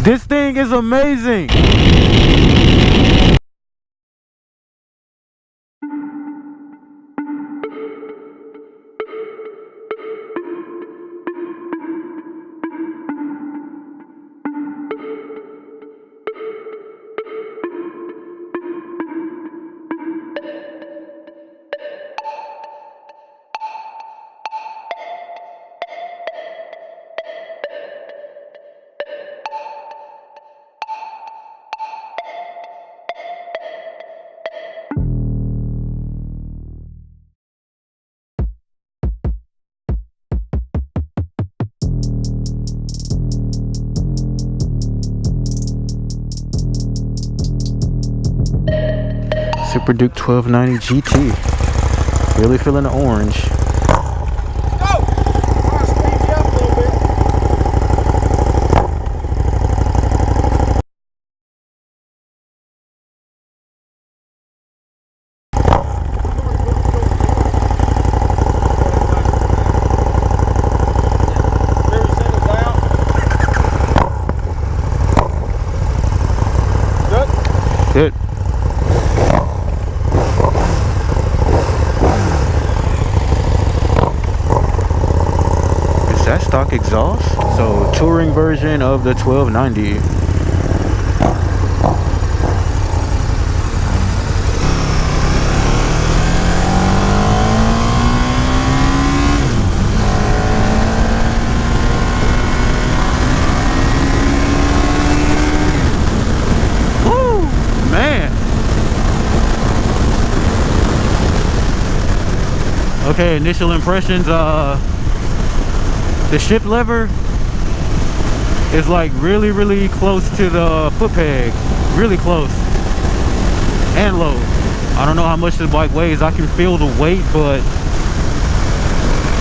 This thing is amazing. Super Duke 1290 GT. Really feeling the orange. Good. Is that stock exhaust? So touring version of the 1290. Okay, initial impressions, the shift lever is like really close to the foot peg, really close and low. I don't know how much the bike weighs. I can feel the weight, but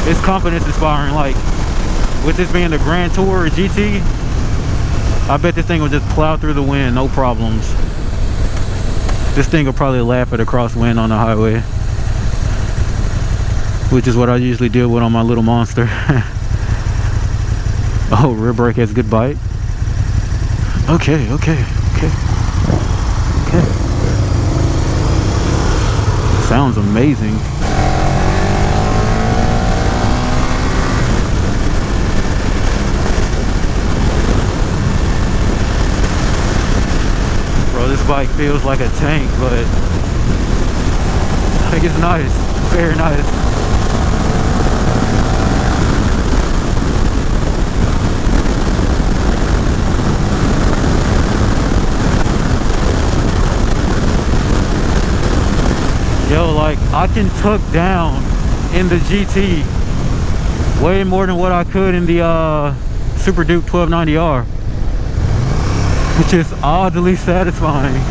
it's confidence inspiring. Like with this being the Grand Tour GT, I bet this thing will just plow through the wind, no problems. This thing will probably laugh at a crosswind on the highway, which is what I usually deal with on my little monster. Oh, rear brake has good bite. Okay. Sounds amazing. Bro, this bike feels like a tank, but I think it's nice. Very nice. Yo, like I can tuck down in the GT way more than what I could in the Super Duke 1290R, which is oddly satisfying.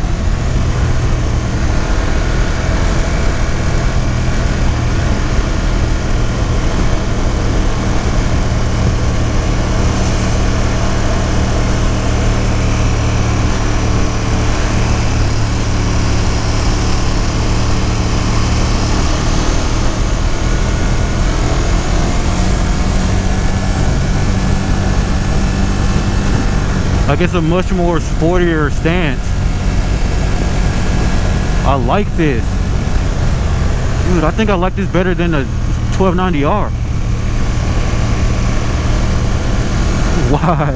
Like it's a much more sportier stance. I like this. Dude, I think I like this better than the 1290R. Why?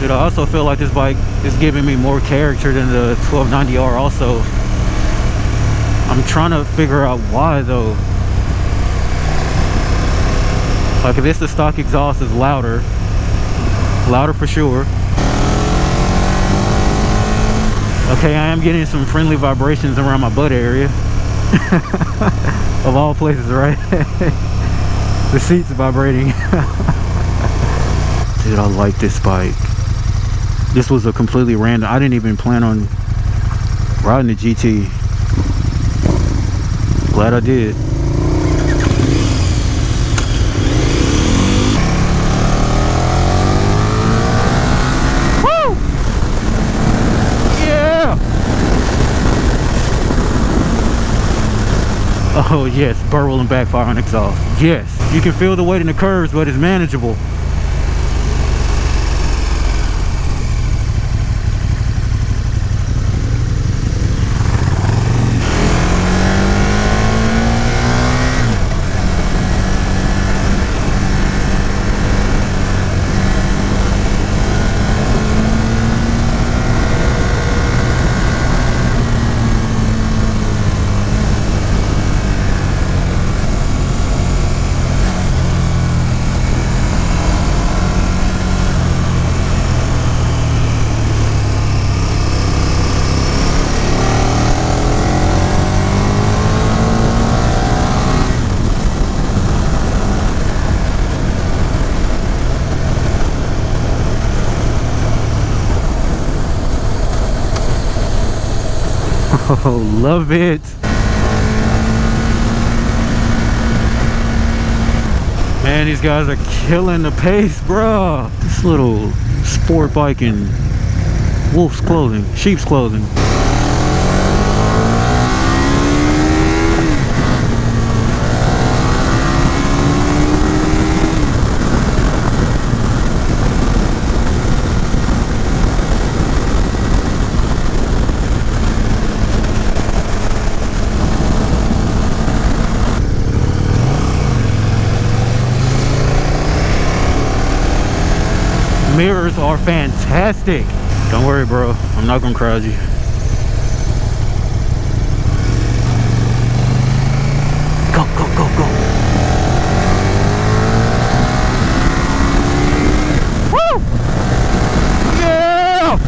Dude, I also feel like this bike is giving me more character than the 1290R also. I'm trying to figure out why though. Like if it's the stock exhaust is louder for sure. Okay, I am getting some friendly vibrations around my butt area. Of all places, right? The seat's vibrating. Dude, I like this bike. This was a completely random, I didn't even plan on riding the GT. Glad I did. Oh yes, burble and backfire on exhaust. Yes, you can feel the weight in the curves, but it's manageable. Oh, love it. Man, these guys are killing the pace, bro. This little sport bike in wolf's clothing, sheep's clothing. Mirrors are fantastic. Don't worry, bro. I'm not gonna crowd you. Go, go, go, go. Woo! Yeah!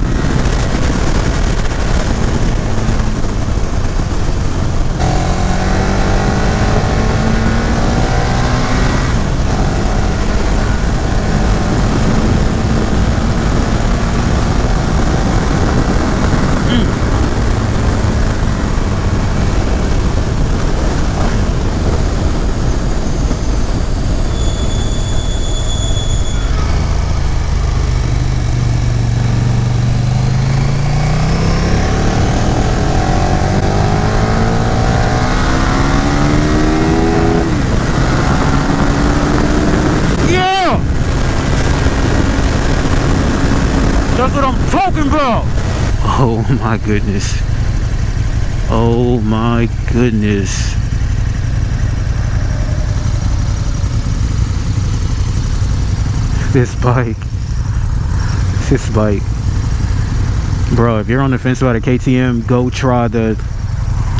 That's what I'm talking about. Oh my goodness. Oh my goodness. This bike. Bro, if you're on the fence about a KTM, go try the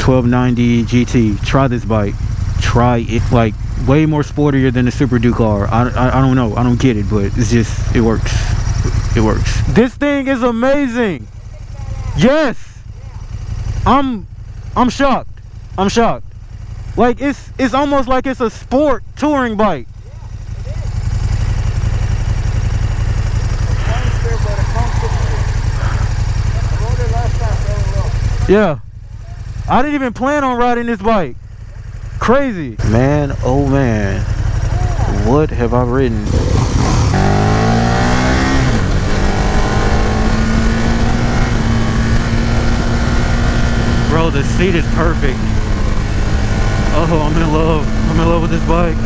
1290 GT. Try this bike. Try it. Like, way more sportier than the Super Duke are. I don't know. I don't get it, but it's just, it works. It works. This thing is amazing. Yes. I'm shocked. I'm shocked. Like, it's almost like it's a sport touring bike. Yeah. I didn't even plan on riding this bike. Crazy. Man, oh man. What have I ridden? Bro, the seat is perfect. Oh, I'm in love. I'm in love with this bike.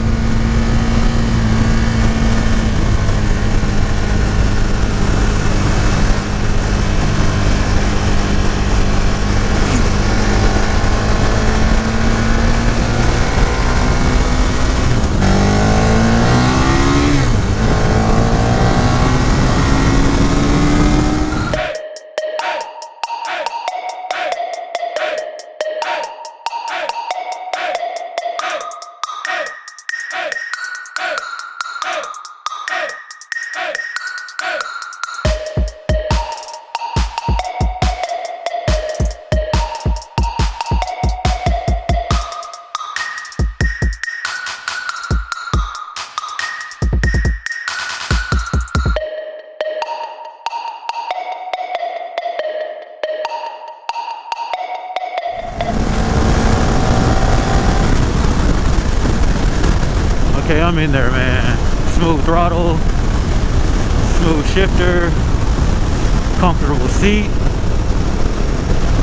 Okay, I'm in there, man. Smooth throttle, smooth shifter, comfortable seat,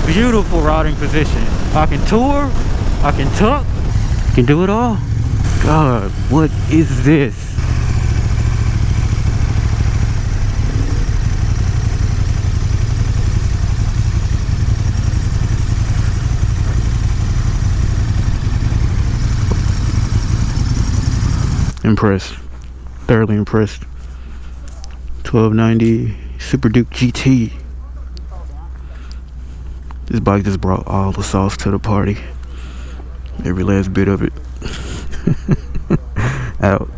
beautiful riding position. I can tour, I can tuck, Can do it all. God, what is this? Impressed, thoroughly impressed. 1290 Super Duke GT. This bike just brought all the sauce to the party. Every last bit of it. Out.